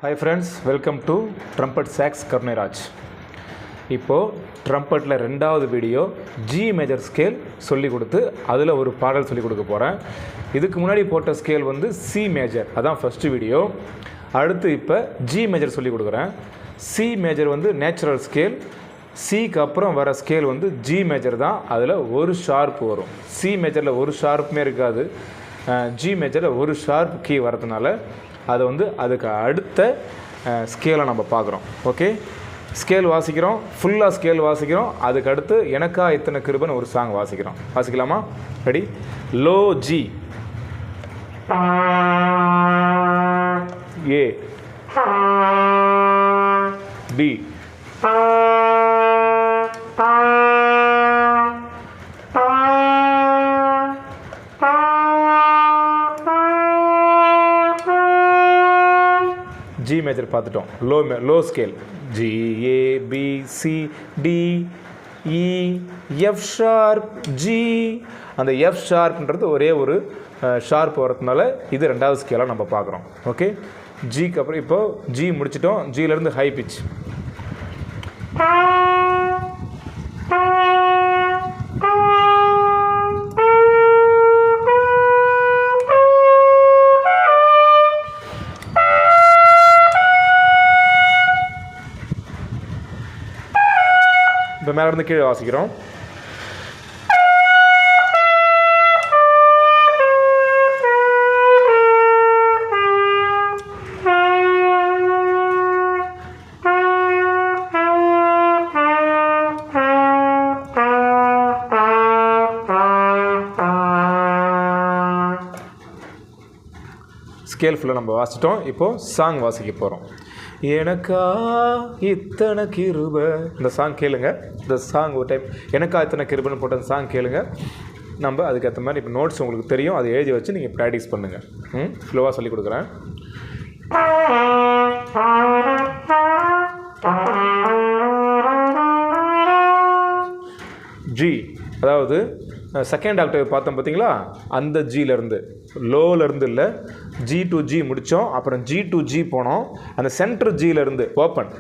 Hi friends, welcome to Trumpet Sax Karniraj. இப்போது ட்ரம்பட்டில் ரெண்டாவது video G major scale சொல்லி கொடுத்து அதில் ஒரு பாடல் சொல்லி கொடுக்க போகிறேன். இதுக்கு முன்னாடி போட்ட ஸ்கேல் வந்து சி மேஜர், அதான் ஃபஸ்ட்டு வீடியோ. அடுத்து இப்போ ஜி மேஜர் சொல்லி கொடுக்குறேன். சி மேஜர் வந்து நேச்சுரல் ஸ்கேல், சிக்கு அப்புறம் வர ஸ்கேல் வந்து ஜி மேஜர் தான். அதில் ஒரு ஷார்ப் வரும். சி மேஜரில் ஒரு ஷார்ப்புமே இருக்காது, ஜி மேஜரில் ஒரு ஷார்ப் கீ வரதுனால அதை வந்து அதுக்கு அடுத்த ஸ்கேலை நம்ம பார்க்குறோம். ஓகே, ஸ்கேல் வாசிக்கிறோம், ஃபுல்லாக ஸ்கேல் வாசிக்கிறோம். அதுக்கு அடுத்து எனக்கா இத்தனை கிருபன்னு ஒரு சாங் வாசிக்கிறோம். வாசிக்கலாமா? ரெடி? லோ ஜி, ஏ, டி, ஜி மேஜர் பார்த்துட்டோம். லோ ஸ்கேல் ஜி, ஏ, பி, சி, டி, இ, எஃப் ஷார்ப், ஜி. அந்த எஃப் ஷார்ப்ன்றது ஒரே ஒரு ஷார்ப் வரதுனால இது ரெண்டாவது ஸ்கேலாக நம்ம பார்க்குறோம். ஓகே, ஜிக்கு அப்புறம் இப்போது ஜி முடிச்சிட்டோம். ஜியிலேருந்து ஹை பிச். இப்போ மேலே இருந்து கீழே வாசிக்கிறோம். ஸ்கேல் ஃபுல்லாக நம்ம வாசிட்டோம். இப்போது சாங் வாசிக்க போகிறோம். எனக்கா இத்தனை கிருப, இந்த சாங் கேளுங்க. இந்த சாங் ஒரு டைம் எனக்கா இத்தனை கிருபன்னு போட்ட அந்த சாங் கேளுங்க. நம்ம அதுக்கேற்ற மாதிரி இப்போ நோட்ஸ் உங்களுக்கு தெரியும், அதை எழுதி வச்சு நீங்கள் ப்ராக்டிஸ் பண்ணுங்கள். ஸ்லோவாக சொல்லி கொடுக்குறேன். ஜி, அதாவது செகண்ட் ஆக்டேவ் பார்த்தோம் பார்த்தீங்களா, அந்த ஜியிலேருந்து, லோவிலேருந்து இல்லை, ஜி டு ஜி முடித்தோம். அப்புறம் ஜி டு ஜி போனோம். அந்த சென்ட்ரு ஜியிலேருந்து ஓப்பன்,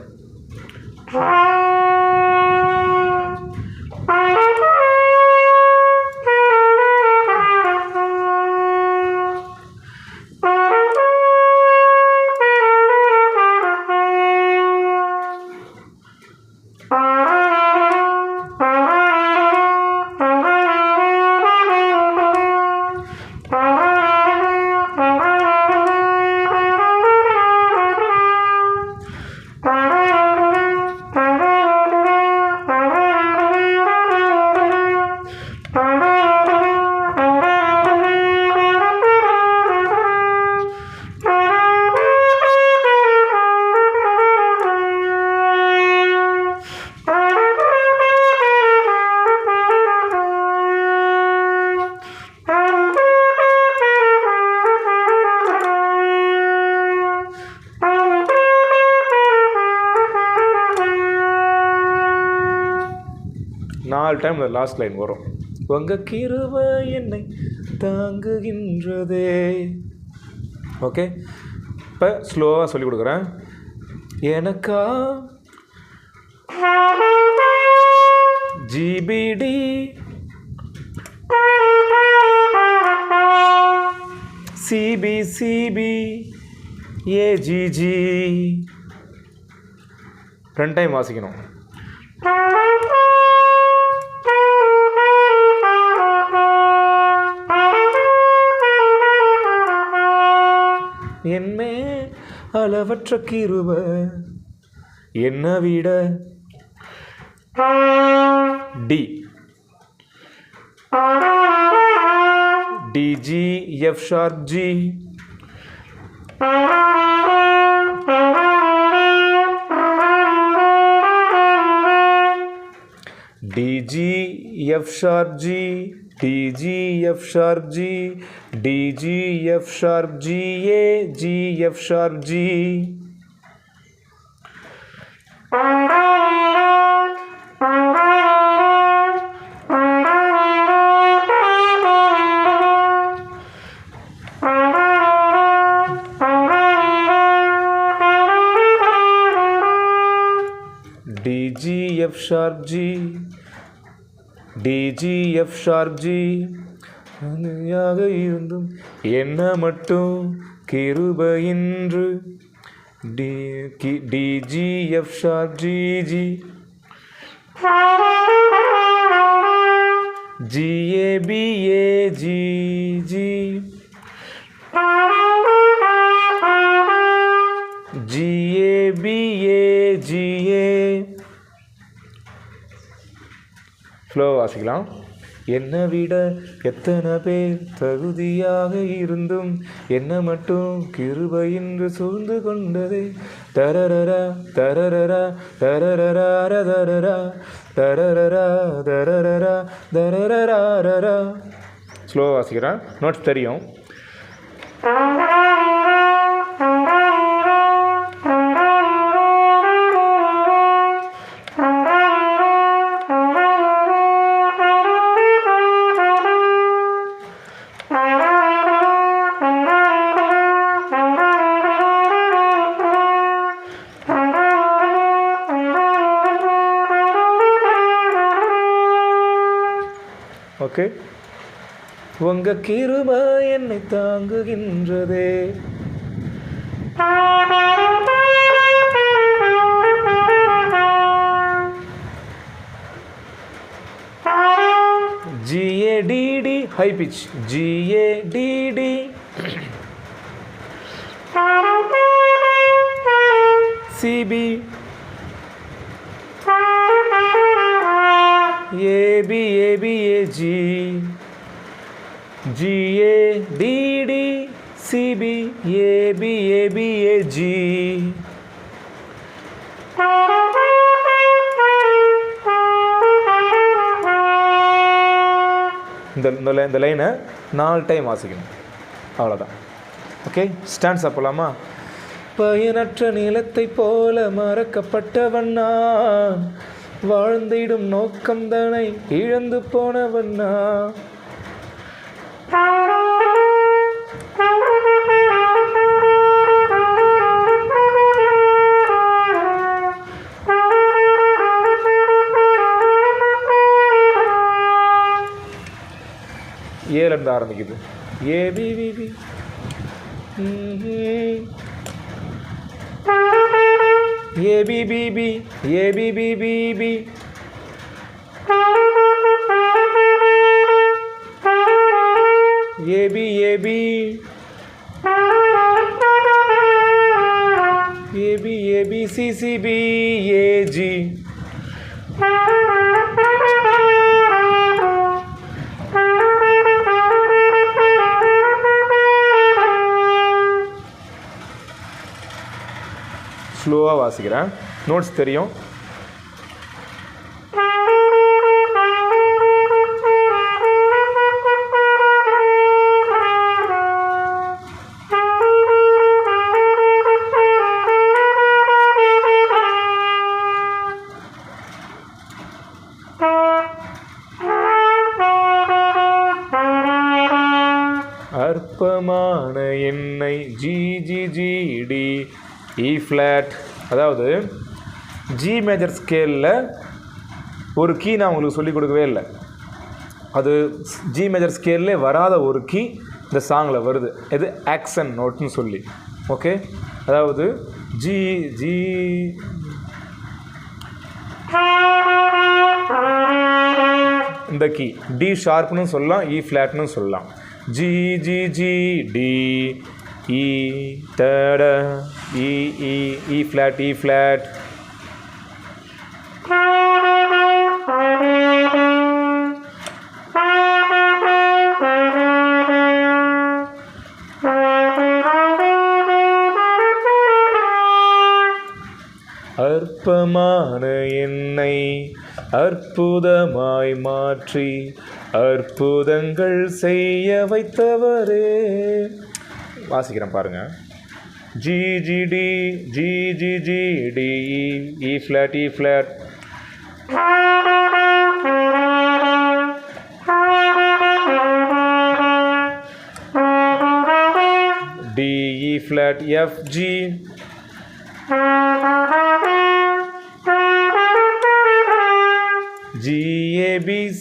நாலு டைம் இந்த லாஸ்ட் லைன் வரும். உங்கள் கிருபை என்னை தாங்குகின்றதே. ஓகே, இப்போ ஸ்லோவாக சொல்லி கொடுக்குறேன். எனக்கா ஜிபிடி, சிபி, சிபி, ஏஜிஜி. ரெண்டு டைம் வாசிக்கணும். என்னே அளவற்ற கிருப என்ன விட. D, DG, F sharp, G, DG, F sharp, G, DG, F sharp, G, DG, F sharp, G, A, G, F sharp, G. G F sharp G D G F sharp G யாக இருந்தும் என்ன மட்டும் கிருபையின்று D G F sharp G G G A B A G G G A B A G A flow வாசிக்கலாம். என்னை விட எத்தனை பேர் தகுதியாக இருந்தும் என்ன மட்டும் கிருபையின்று சூழ்ந்து கொண்டதே தரரரா தரரரா தரரரா தரரரா தரரரா தரரரா தரரரா. ஸ்லோ வாசிக்கிறேன், நோட்ஸ் தெரியும். ஓகே, உங்க கிருபை என்னை தாங்குகின்றதே. GADD high pitch GADD CB AB AB AG GADD CB AB AB AG. இந்த லைனை 4 டைம் வாசிக்கணும், அவ்வளோதான். ஓகே, ஸ்டாண்ட்ஸ் போகலாமா? பயனற்ற நிலத்தை போல மறக்கப்பட்டவன் நான், வாழ்ந்திடும் நோக்கம் தானே இழந்து போனவன் நான். ஏலேருந்து ஆரம்பிக்குது. ABBB ABBB ABBBB AB AB AB AB CCB AG ஸ்லோவாக வாசிக்கிறேன், நோட்ஸ் தெரியும். அற்பமான என்னை GGGD E flat, அதாவது G மேஜர் ஸ்கேலில் ஒரு கீ நான் உங்களுக்கு சொல்லிக் கொடுக்கவே இல்லை. அது G மேஜர் ஸ்கேல்லே வராத ஒரு கீ இந்த சாங்கில் வருது. இது ஆக்சன் நோட்னு சொல்லி. ஓகே, அதாவது G G இந்த கீ D ஷார்ப்னு சொல்லலாம், E ஃப்ளாட்னு சொல்லலாம். G G G D E third E E E flat E flat. அற்பமான என்னை அற்புதமாய் மாற்றி அற்புதங்கள் செய்ய வைத்தவரே. வாசிக்கிறேன் பாருங்க. GGD GGGD E flat E flat D E flat F G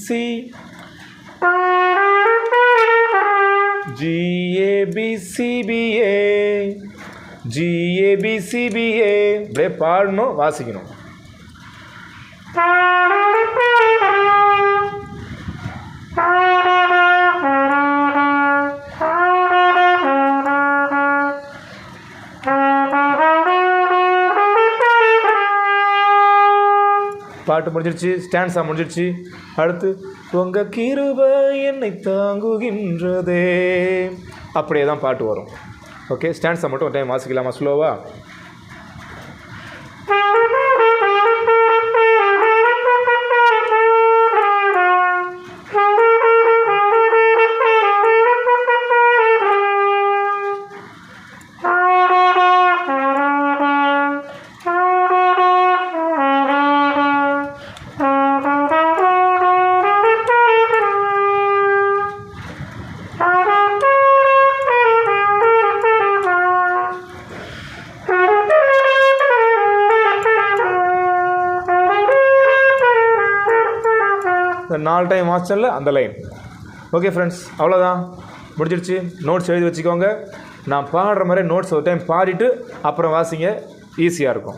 C GABCBA GABCBA இப்படியே பாடணும் வாசிக்கணும். பாட்டு முடிஞ்சிருச்சு, ஸ்டான்ஸா முடிஞ்சிருச்சு. அடுத்து உங்க கிருபை என்னை தாங்குகின்றதே, அப்படியே தான் பாட்டு வரும். ஓகே, ஸ்டான்ஸா மட்டும் ஒரு டைம் வாசிக்கலாமா ஸ்லோவா? இந்த 4 டைம் வாசிச்சல அந்த லைன். ஓகே ஃப்ரெண்ட்ஸ், அவ்வளோதான், முடிஞ்சிடுச்சு. நோட்ஸ் எழுதி வச்சுக்கோங்க. நான் பாடுற மாதிரி நோட்ஸ் ஒரு டைம் பாடிட்டு அப்புறம் வாசிங்க, ஈஸியாக இருக்கும்.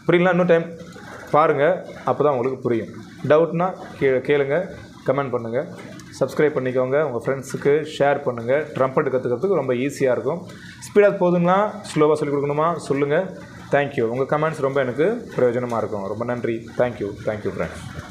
புரியலாம்? இன்னும் டைம் பாருங்கள், அப்போ தான் உங்களுக்கு புரியும். டவுட்னா கேளுங்க, கமெண்ட் பண்ணுங்கள், சப்ஸ்கிரைப் பண்ணிக்கோங்க, உங்கள் ஃப்ரெண்ட்ஸுக்கு ஷேர் பண்ணுங்கள். ட்ரம்பட் கற்றுக்கிறதுக்கு ரொம்ப ஈஸியாக இருக்கும். ஸ்பீடாக போதும்னா ஸ்லோவாக சொல்லிக் கொடுக்கணுமா சொல்லுங்கள். தேங்க்யூ. உங்கள் கமெண்ட்ஸ் ரொம்ப எனக்கு பிரயோஜனமாக இருக்கும். ரொம்ப நன்றி. Thank you friends.